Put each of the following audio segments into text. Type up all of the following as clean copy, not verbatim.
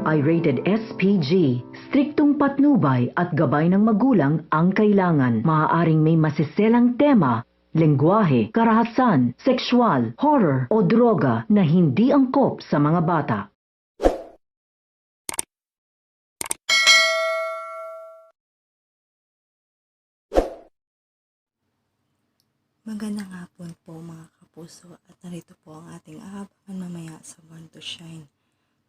ay rated SPG. Striktong patnubay at gabay ng magulang ang kailangan. Maaaring may masiselang tema, lengguwahe, karahasan, sexual, horror o droga na hindi angkop sa mga bata. Magandang hapon po mga kapuso at narito po ang ating aabangan mamaya sa Born to Shine.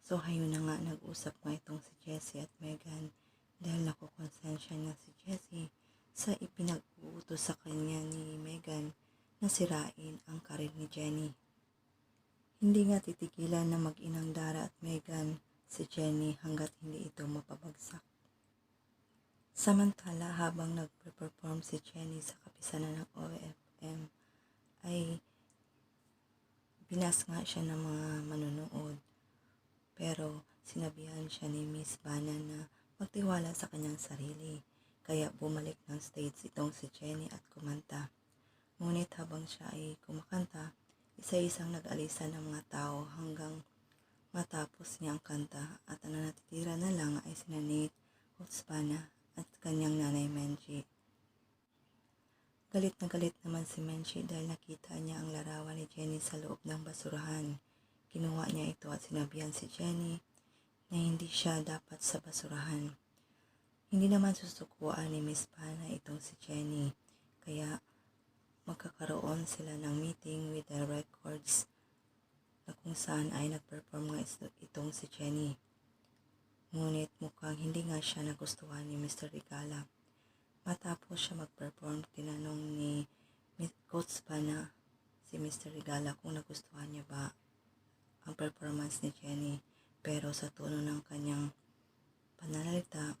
So hayun na nga, nag-usap nga itong si Jessie at Megan dahil nakukonsensya na si Jessie sa ipinag-uutos sa kanya ni Megan na sirain ang karir ni Jenny. Hindi nga titigilan na mag-inang Dara at Megan si Jenny hanggat hindi ito mapabagsak. Samantala, habang nagpe-perform si Jenny sa kapisanan ng OFM, ay binas nga siya ng mga manonood. Pero sinabihan siya ni Miss Bana na magtiwala sa kanyang sarili. Kaya bumalik ng stage itong si Jenny at kumanta. Ngunit habang siya ay kumakanta, isa-isang nag-alisan ng mga tao hanggang matapos niya ang kanta at ang natitira na lang ay sina Nate, Coach Bana at kanyang nanay Menchie. Galit na galit naman si Menchie dahil nakita niya ang larawan ni Jenny sa loob ng basurahan. Kinuha niya ito at sinabihan si Jenny na hindi siya dapat sa basurahan. Hindi naman susukuan ni Miss Bana itong si Jenny, kaya magkakaroon sila ng meeting with the records na kung saan ay nag-perform nga itong si Jenny. Ngunit mukhang hindi nga siya nagustuhan ni Mr. Regala. Matapos siya mag-perform, tinanong ni Coach Bana si Mr. Regala kung nagustuhan niya ba ang performance ni Jenny. Pero sa tono ng kanyang pananalita,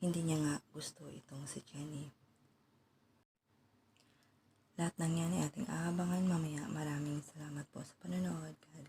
hindi niya nga gusto itong si Jenny. Lahat ng yan ay ating aabangan mamaya. Maraming salamat po sa panonood. God